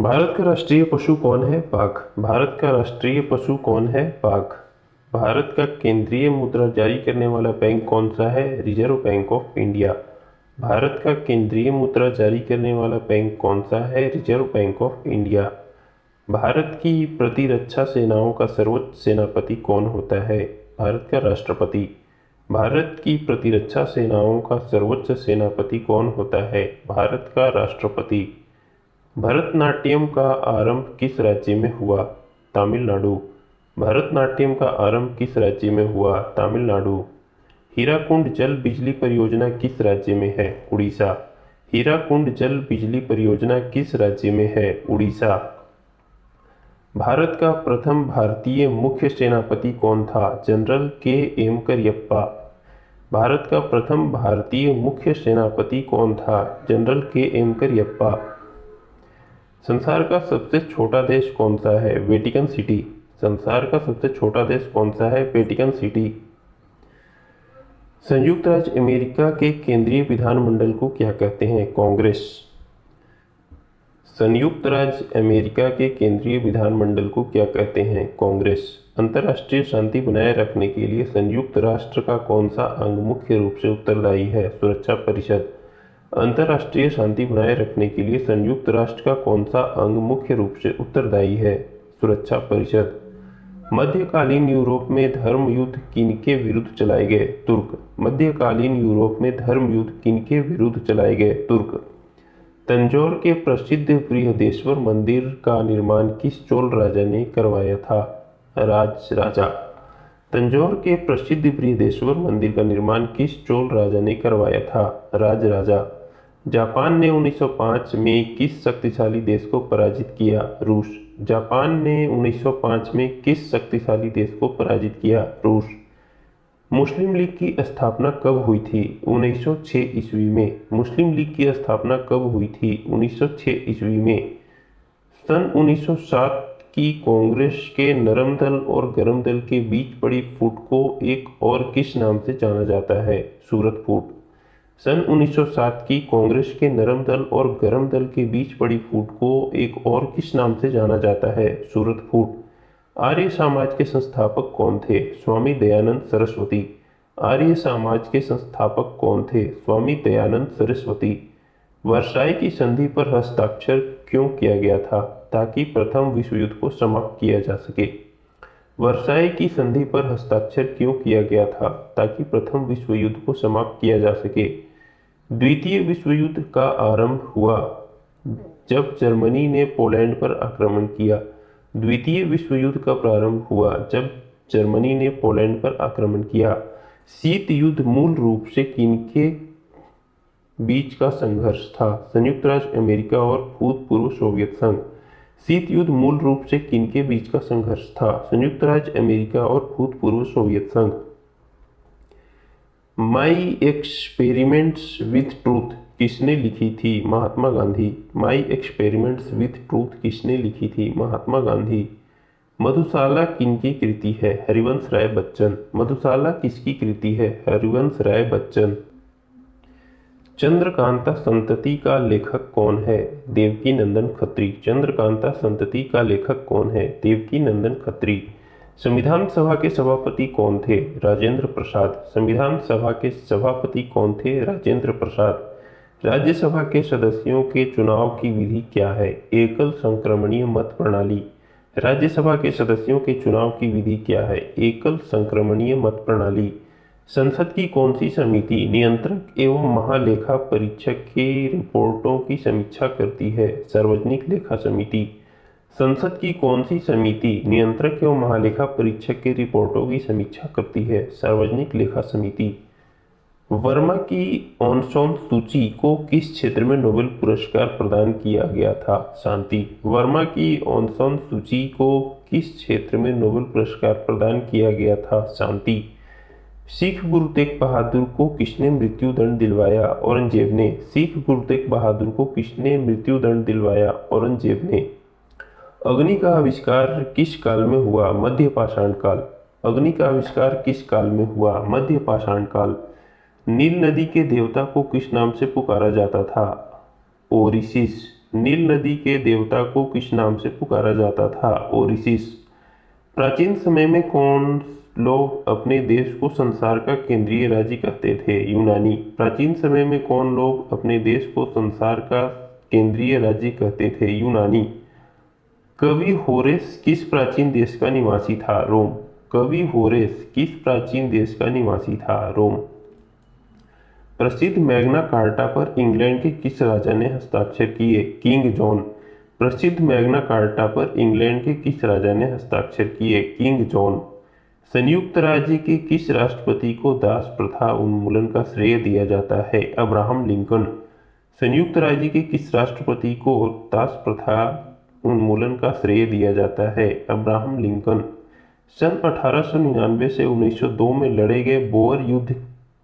भारत का राष्ट्रीय पशु कौन है? बाघ। भारत का राष्ट्रीय पशु कौन है? बाघ। भारत का केंद्रीय मुद्रा जारी करने वाला बैंक कौन सा है? Reserve bank of India. Bharat का केंद्रीय मुद्रा जारी करने वाला बैंक कौन सा है? Reserve bank of India. Bharat की प्रतिरक्षा सेनाओं का सर्वोच्च सेनापति कौन होता है? भारत का राष्ट्रपति। भारत की प्रतिरक्षा सेनाओं का सर्वोच्च सेनापति कौन होता है? भारत का राष्ट्रपति। भरतनाट्यम का आरंभ किस राज्य में हुआ? तमिलनाडु। भरतनाट्यम का आरंभ किस राज्य में हुआ? तमिलनाडु। हीराकुंड जल बिजली परियोजना किस राज्य में है? उड़ीसा। हीराकुंड जल बिजली परियोजना किस राज्य में है? उड़ीसा। भारत का प्रथम भारतीय मुख्य सेनापति कौन था? General K M. करियप्पा। भारत का प्रथम भारतीय मुख्य सेनापति कौन था? General K M. करियप्पा। संसार का सबसे छोटा देश कौन सा है? Vatican city. संसार का सबसे छोटा देश कौन सा है? Vatican city. संयुक्त राज्य अमेरिका के केंद्रीय विधानमंडल को क्या कहते हैं? कांग्रेस। संयुक्त राज्य अमेरिका के केंद्रीय विधानमंडल को क्या कहते हैं? कांग्रेस। अंतर्राष्ट्रीय शांति बनाए रखने के लिए संयुक्त राष्ट्र का कौन सा अंग मुख्य रूप से उत्तरदायी है? सुरक्षा परिषद। अंतर्राष्ट्रीय शांति बनाए रखने के लिए संयुक्त राष्ट्र का कौन सा अंग मुख्य रूप से उत्तरदायी है? सुरक्षा परिषद। मध्यकालीन यूरोप में धर्म युद्ध किनके विरुद्ध चलाए गए? तुर्क। मध्यकालीन यूरोप में धर्म युद्ध किनके विरुद्ध चलाए गए? तुर्क। तंजौर के प्रसिद्ध बृहदेश्वर मंदिर का निर्माण किस चोल राजा ने करवाया था? राज राजा। तंजौर के प्रसिद्ध बृहदेश्वर मंदिर का निर्माण किस चोल राजा ने करवाया था? राज राजा। जापान ने 1905 में किस शक्तिशाली देश को पराजित किया? रूस। जापान ने 1905 में किस शक्तिशाली देश को पराजित किया? रूस। मुस्लिम लीग की स्थापना कब हुई थी? 1906 ईस्वी में। मुस्लिम लीग की स्थापना कब हुई थी? 1906 ईस्वी में। सन 1907 की कांग्रेस के नरम दल और गरम दल के बीच पड़ी फूट को एक और किस नाम से जाना जाता है? सूरत फूट। सन 1907 की कांग्रेस के नरम दल और गरम दल के बीच पड़ी फूट को एक और किस नाम से जाना जाता है? सूरत फूट। आर्य समाज के संस्थापक कौन थे? स्वामी दयानंद सरस्वती। आर्य समाज के संस्थापक कौन थे? स्वामी दयानंद सरस्वती। वर्साई की संधि पर हस्ताक्षर क्यों किया गया था? ताकि प्रथम विश्व युद्ध को समाप्त किया जा सके। वर्साई की संधि पर हस्ताक्षर क्यों किया गया था? ताकि प्रथम विश्व युद्ध को समाप्त किया जा सके। द्वितीय विश्व युद्ध का आरंभ हुआ जब जर्मनी ने पोलैंड पर आक्रमण किया। द्वितीय विश्व युद्ध का प्रारंभ हुआ जब जर्मनी ने पोलैंड पर आक्रमण किया। शीत युद्ध मूल रूप से किनके बीच का संघर्ष था? संयुक्त राज्य अमेरिका और भूतपूर्व सोवियत संघ। शीत युद्ध मूल रूप से किनके बीच का संघर्ष था? संयुक्त राज्य अमेरिका और भूतपूर्व सोवियत संघ। माई एक्सपेरिमेंट्स विथ ट्रूथ किसने लिखी थी? Mahatma Gandhi. My experiments with truth किसने लिखी थी? महात्मा गांधी। मधुशाला किनकी कृति है? हरिवंश राय बच्चन। मधुशाला किसकी कृति है? हरिवंश राय बच्चन। चंद्रकांता संतति का लेखक कौन है? देवकी नंदन खत्री। चंद्रकांता संतति का लेखक कौन है? देवकी नंदन खत्री। संविधान सभा के सभापति कौन थे? राजेंद्र प्रसाद। संविधान सभा के सभापति कौन थे? राजेंद्र प्रसाद। राज्यसभा के सदस्यों के चुनाव की विधि क्या है? एकल संक्रमणीय मत प्रणाली। राज्यसभा के सदस्यों के चुनाव की विधि क्या है? एकल संक्रमणीय मत प्रणाली। संसद की कौन सी समिति नियंत्रक एवं महालेखा परीक्षक की रिपोर्टों की समीक्षा करती है? सार्वजनिक लेखा समिति। संसद की कौन सी समिति नियंत्रक एवं महालेखा परीक्षक की रिपोर्टों की समीक्षा करती है? सार्वजनिक लेखा समिति। वर्मा की ऑनसॉन सूची को किस क्षेत्र में नोबेल पुरस्कार प्रदान किया गया था? शांति। वर्मा की ऑनसॉन सूची को किस क्षेत्र में नोबेल पुरस्कार प्रदान किया गया था? शांति। सिख गुरु तेग बहादुर को किसने मृत्युदंड दिलवाया? औरंगजेब ने। सिख गुरु तेग बहादुर को किसने मृत्युदंड दिलवाया? औरंगजेब ने। अग्नि का आविष्कार किस काल में हुआ? मध्य पाषाण काल। अग्नि का आविष्कार किस काल में हुआ? मध्य पाषाण काल। नील नदी के देवता को किस नाम से पुकारा जाता था? ओरिसिस। नील नदी के देवता को किस नाम से पुकारा जाता था? ओरिसिस। प्राचीन समय में कौन लोग अपने देश को संसार का केंद्रीय राज्य कहते थे? यूनानी। प्राचीन समय में कौन लोग अपने देश को संसार का केंद्रीय राज्य कहते थे? यूनानी। कवि होरेस किस प्राचीन देश का निवासी था? रोम। कवि होरेस किस प्राचीन देश का निवासी था? रोम। प्रसिद्ध मैग्ना कार्टा पर इंग्लैंड के किस राजा ने हस्ताक्षर किए? King John. प्रसिद्ध मैग्ना कार्टा पर इंग्लैंड के किस राजा ने हस्ताक्षर किए? King John. संयुक्त राज्य के किस राष्ट्रपति को दास प्रथा उन्मूलन का श्रेय दिया जाता है? Abraham Lincoln. संयुक्त राज्य के किस राष्ट्रपति को दास प्रथा उन्मूलन का श्रेय दिया जाता है? Abraham Lincoln. सन 1899 से 1902 में लड़े गए बोअर युद्ध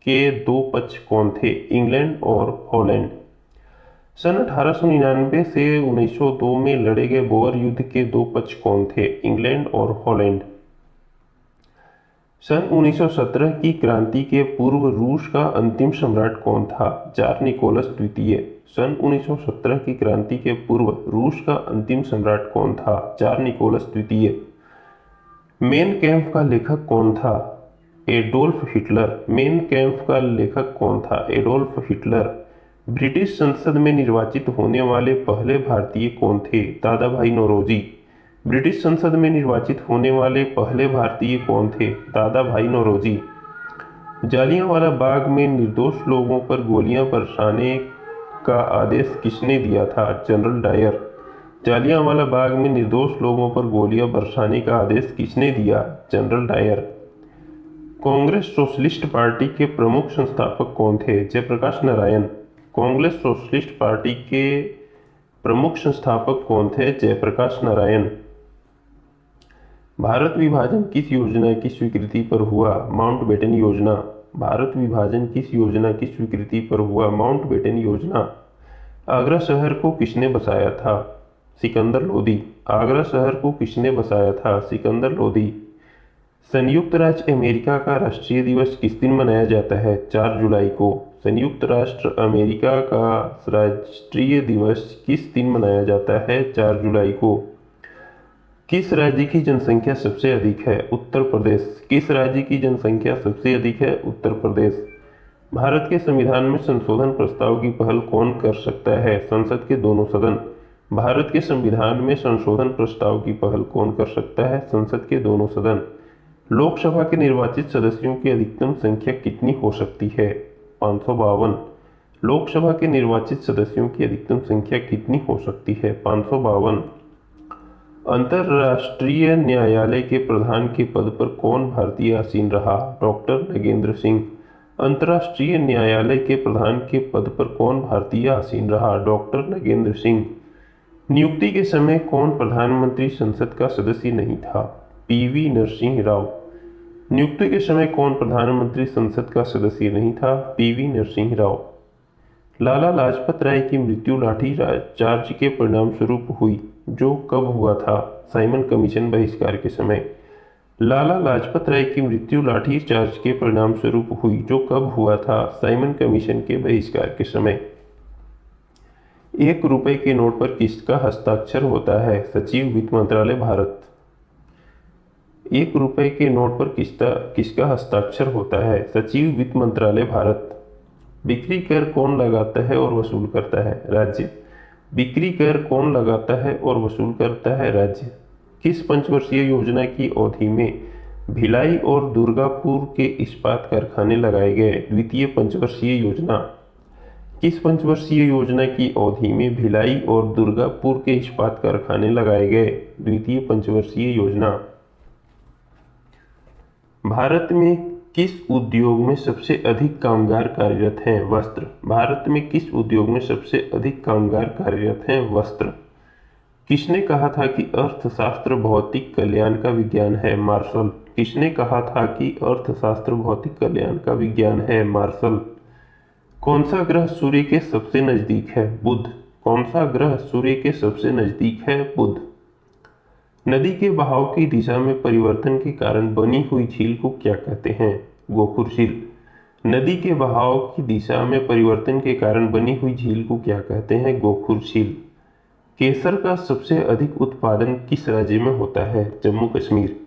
के दो पक्ष कौन थे? इंग्लैंड और हॉलैंड। सन 1899 से 1902 में लड़े गए बोअर युद्ध के दो पक्ष कौन थे? इंग्लैंड और हॉलैंड। सन 1917 की क्रांति के पूर्व रूस का अंतिम सम्राट कौन था? जार निकोलस द्वितीय। सन 1917 की क्रांति के पूर्व रूस का अंतिम सम्राट कौन था? जार निकोलस द्वितीय। मेन कैम्प का लेखक कौन था? Adolf Hitler. मेन कैम्प का लेखक कौन था? Adolf Hitler. ब्रिटिश संसद में निर्वाचित होने वाले पहले भारतीय कौन थे? दादा भाई नौरोजी। ब्रिटिश संसद में निर्वाचित होने वाले पहले भारतीय कौन थे? दादा भाई नौरोजी। जालियांवाला बाग में निर्दोष लोगों पर गोलियां बरसाने का आदेश किसने दिया था? General Dyer. जालियांवाला बाग में निर्दोष लोगों पर गोलियां बरसाने का आदेश किसने दिया? General Dyer. Congress Socialist Party के प्रमुख संस्थापक कौन थे? Jayaprakash Narayan. Congress Socialist Party के प्रमुख संस्थापक कौन थे? जयप्रकाश नारायण। भारत विभाजन किस योजना की स्वीकृति पर हुआ? माउंटबेटन योजना। भारत विभाजन किस योजना की स्वीकृति पर हुआ? माउंटबेटन योजना। आगरा शहर को किसने बसाया था? सिकंदर लोदी। आगरा शहर को किसने बसाया था? सिकंदर लोदी। संयुक्त राज्य अमेरिका का राष्ट्रीय दिवस किस दिन मनाया जाता है? 4 जुलाई को। संयुक्त राष्ट्र अमेरिका का राष्ट्रीय दिवस किस दिन मनाया जाता है? 4 जुलाई को। किस राज्य की जनसंख्या सबसे अधिक है? उत्तर प्रदेश। किस राज्य की जनसंख्या सबसे अधिक है? उत्तर प्रदेश। भारत के संविधान में संशोधन प्रस्ताव की पहल कौन कर सकता है? संसद के दोनों सदन। भारत के संविधान में संशोधन प्रस्ताव की पहल कौन कर सकता है? संसद के दोनों सदन। लोकसभा के निर्वाचित सदस्यों की अधिकतम संख्या कितनी हो सकती है? 552। लोकसभा के निर्वाचित सदस्यों की अधिकतम संख्या कितनी हो सकती है? 552। अंतर्राष्ट्रीय न्यायालय के प्रधान के पद पर कौन भारतीय आसीन रहा? डॉक्टर नगेंद्र सिंह। अंतर्राष्ट्रीय न्यायालय के प्रधान के पद पर कौन भारतीय आसीन रहा? डॉक्टर नगेंद्र सिंह। नियुक्ति के समय कौन प्रधानमंत्री संसद का सदस्य नहीं था? पीवी नरसिंह राव। नियुक्ति के समय कौन प्रधानमंत्री संसद का सदस्य नहीं था? पीवी नरसिंह राव। लाला लाजपत राय की मृत्यु लाठी चार्ज के परिणाम स्वरूप हुई, जो कब हुआ था? साइमन कमीशन बहिष्कार के समय। लाला लाजपत राय की मृत्यु लाठी चार्ज के परिणाम स्वरूप हुई, जो कब हुआ था? साइमन कमीशन के बहिष्कार के समय। 1 रुपए के नोट पर किसका हस्ताक्षर होता है? सचिव वित्त मंत्रालय भारत। 1 रुपए के नोट पर किसका हस्ताक्षर होता है? सचिव वित्त मंत्रालय भारत। बिक्री कर कौन लगाता है और वसूल करता है? राज्य। बिक्री कर कौन लगाता है और वसूल करता है? राज्य। किस पंचवर्षीय योजना की अवधि में भिलाई और दुर्गापुर के इस्पात कारखाने लगाए गए? द्वितीय पंचवर्षीय योजना। किस पंचवर्षीय योजना की अवधि में भिलाई और दुर्गापुर के इस्पात कारखाने लगाए गए? द्वितीय पंचवर्षीय योजना। भारत में किस उद्योग में सबसे अधिक कामगार कार्यरत हैं? वस्त्र। भारत में किस उद्योग में सबसे अधिक कामगार कार्यरत हैं? वस्त्र। किसने कहा था कि अर्थशास्त्र भौतिक कल्याण का विज्ञान है? मार्शल। किसने कहा था कि अर्थशास्त्र भौतिक कल्याण का विज्ञान है? मार्शल। कौन सा ग्रह सूर्य के सबसे नजदीक है? बुध। कौन सा ग्रह सूर्य के सबसे नजदीक है? बुध। नदी के बहाव की दिशा में परिवर्तन के कारण बनी हुई झील को क्या कहते हैं? गोखुर झील। नदी के बहाव की दिशा में परिवर्तन के कारण बनी हुई झील को क्या कहते हैं? गोखुर झील। केसर का सबसे अधिक उत्पादन किस राज्य में होता है? जम्मू कश्मीर।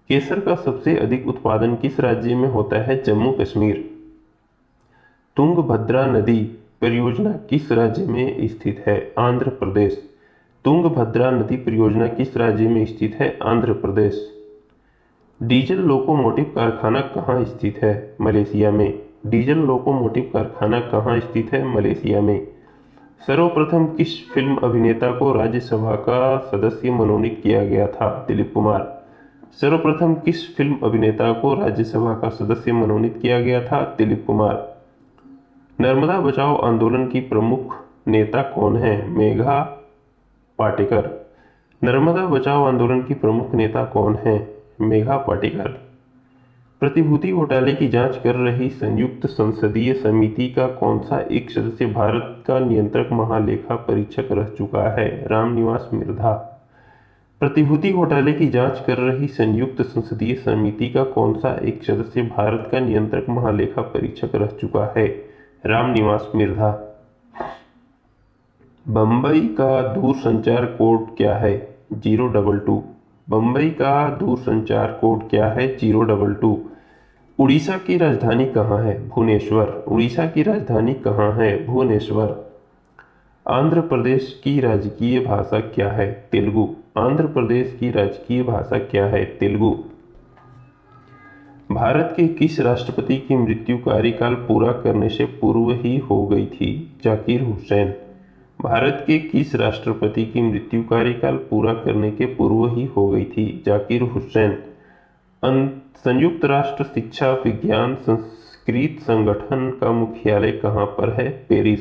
केसर का सबसे अधिक उत्पादन किस राज्य में होता है? जम्मू कश्मीर। तुंगभद्रा नदी परियोजना किस राज्य में स्थित है? आंध्र प्रदेश। तुंगभद्रा नदी परियोजना किस राज्य में स्थित है? आंध्र प्रदेश। डीजल लोकोमोटिव कारखाना कहाँ स्थित है? मलेशिया में। डीजल लोकोमोटिव कारखाना कहाँ स्थित है? मलेशिया में। सर्वप्रथम किस फिल्म अभिनेता को राज्यसभा का सदस्य मनोनीत किया गया था? दिलीप कुमार। सर्वप्रथम किस फिल्म अभिनेता को राज्यसभा का सदस्य मनोनीत किया गया था? दिलीप कुमार। नर्मदा बचाओ आंदोलन की प्रमुख नेता कौन है? मेघा पाटेकर। नर्मदा बचाओ आंदोलन की प्रमुख नेता कौन है? मेघा पाटेकर। प्रतिभूति घोटाले की जांच कर रही संयुक्त संसदीय समिति का कौन सा एक सदस्य भारत का नियंत्रक महालेखा परीक्षक रह चुका है? रामनिवास मिर्धा। प्रतिभूति घोटाले की जांच कर रही संयुक्त संसदीय समिति का कौन सा एक सदस्य भारत का नियंत्रक महालेखा परीक्षक रह चुका है? रामनिवास मिर्धा। बंबई का दूरसंचार कोड क्या है? 022। बंबई का दूरसंचार कोड क्या है? 022। उड़ीसा की राजधानी कहाँ है? भुवनेश्वर। उड़ीसा की राजधानी कहाँ है? भुवनेश्वर। आंध्र प्रदेश की राजकीय भाषा क्या है? तेलुगु। आंध्र प्रदेश की राजकीय भाषा क्या है? तेलुगु। भारत के किस राष्ट्रपति की मृत्यु कार्यकाल पूरा करने से पूर्व ही हो गई थी? जाकिर हुसैन। भारत के किस राष्ट्रपति की मृत्यु कार्यकाल पूरा करने के पूर्व ही हो गई थी? जाकिर हुसैन। संयुक्त राष्ट्र शिक्षा विज्ञान संस्कृत संगठन का मुख्यालय कहाँ पर है? पेरिस।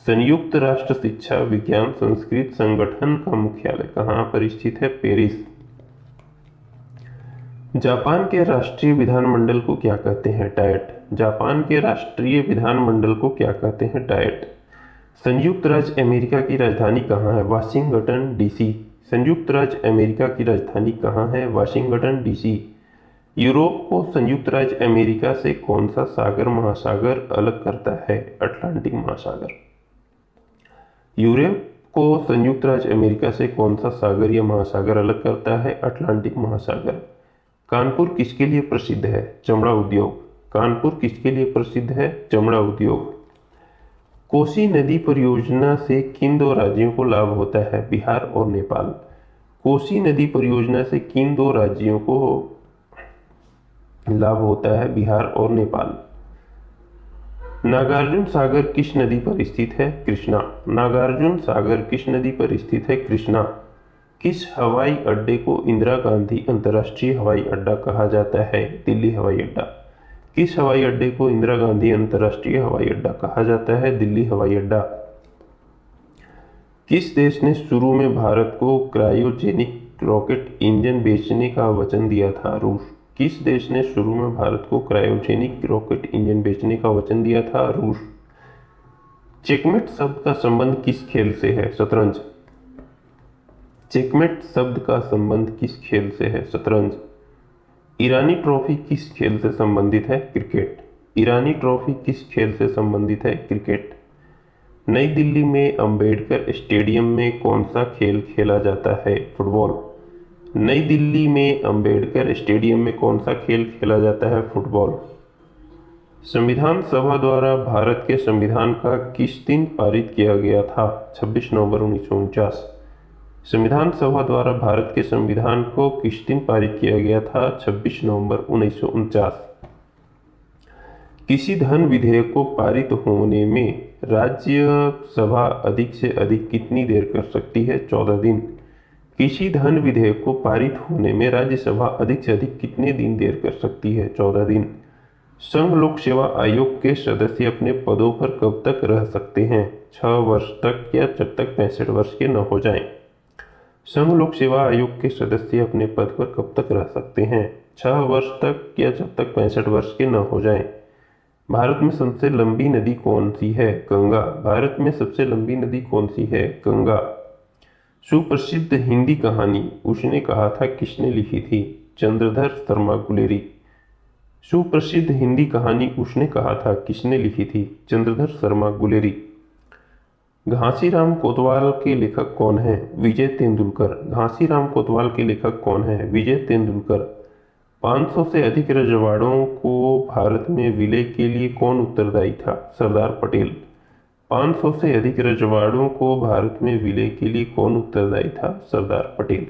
संयुक्त राष्ट्र शिक्षा विज्ञान संस्कृत संगठन का मुख्यालय कहाँ पर स्थित है? पेरिस। जापान के राष्ट्रीय विधानमंडल को क्या कहते हैं? डायट। जापान के राष्ट्रीय विधानमंडल को क्या कहते हैं? डायट। संयुक्त राज्य अमेरिका की राजधानी कहाँ है? Washington DC. संयुक्त राज्य अमेरिका की राजधानी कहाँ है? Washington DC. यूरोप को संयुक्त राज्य अमेरिका से कौन सा सागर महासागर अलग करता है? अटलांटिक महासागर। यूरोप को संयुक्त राज्य अमेरिका से कौन सा सागर या महासागर अलग करता है? अटलांटिक महासागर। कानपुर किसके लिए प्रसिद्ध है? चमड़ा उद्योग। कानपुर किसके लिए प्रसिद्ध है? चमड़ा उद्योग। कोसी नदी परियोजना से किन दो राज्यों को लाभ होता है? बिहार और नेपाल। कोसी नदी परियोजना से किन दो राज्यों को लाभ होता है? बिहार और नेपाल। नागार्जुन सागर किस नदी पर स्थित है? कृष्णा। नागार्जुन सागर किस नदी पर स्थित है? कृष्णा। किस हवाई अड्डे को इंदिरा गांधी अंतर्राष्ट्रीय हवाई अड्डा कहा जाता है? दिल्ली हवाई अड्डा। किस हवाई अड्डे को इंदिरा गांधी अंतर्राष्ट्रीय हवाई अड्डा कहा जाता है? दिल्ली हवाई अड्डा। किस देश ने शुरू में भारत को क्रायोजेनिक रॉकेट इंजन बेचने का वचन दिया था? रूस। किस देश ने शुरू में भारत को क्रायोजेनिक रॉकेट इंजन बेचने का वचन दिया था? रूस। चेकमेट शब्द का संबंध किस खेल से है? शतरंज। चेकमेट शब्द का संबंध किस खेल से है? शतरंज। ईरानी ट्रॉफी किस खेल से संबंधित है? क्रिकेट। ईरानी ट्रॉफी किस खेल से संबंधित है? क्रिकेट। नई दिल्ली में अंबेडकर स्टेडियम में कौन सा खेल खेला जाता है? फुटबॉल। नई दिल्ली में अंबेडकर स्टेडियम में कौन सा खेल खेला जाता है? फुटबॉल। संविधान सभा द्वारा भारत के संविधान का किस दिन पारित किया गया था? 26 नवंबर 1949। संविधान सभा द्वारा भारत के संविधान को किस दिन पारित किया गया था? 26 नवंबर 1949। किसी धन विधेयक को पारित होने में राज्यसभा अधिक से अधिक कितनी देर कर सकती है? 14 दिन। किसी धन विधेयक को पारित होने में राज्यसभा अधिक से अधिक कितने दिन देर कर सकती है? 14 दिन। संघ लोक सेवा आयोग के सदस्य अपने पदों पर कब तक रह सकते हैं? 6 वर्ष तक या जब तक 65 वर्ष के न हो जाएं। संघ लोक सेवा आयोग के सदस्य अपने पद पर कब तक रह सकते हैं? 6 वर्ष तक या जब तक 65 वर्ष के न हो जाएं। भारत में सबसे लंबी नदी कौन सी है? गंगा। भारत में सबसे लंबी नदी कौन सी है? गंगा। सुप्रसिद्ध हिंदी कहानी उसने कहा था किसने लिखी थी? चंद्रधर शर्मा गुलेरी। सुप्रसिद्ध हिंदी कहानी उसने कहा था किसने लिखी थी? चंद्रधर शर्मा गुलेरी। घासीराम कोतवाल के लेखक कौन हैं? विजय तेंदुलकर। घासीराम कोतवाल के लेखक कौन हैं? विजय तेंदुलकर। 500 से अधिक रजवाड़ों को भारत में विलय के लिए कौन उत्तरदायी था? सरदार पटेल। 500 से अधिक रजवाड़ों को भारत में विलय के लिए कौन उत्तरदायी था? सरदार पटेल।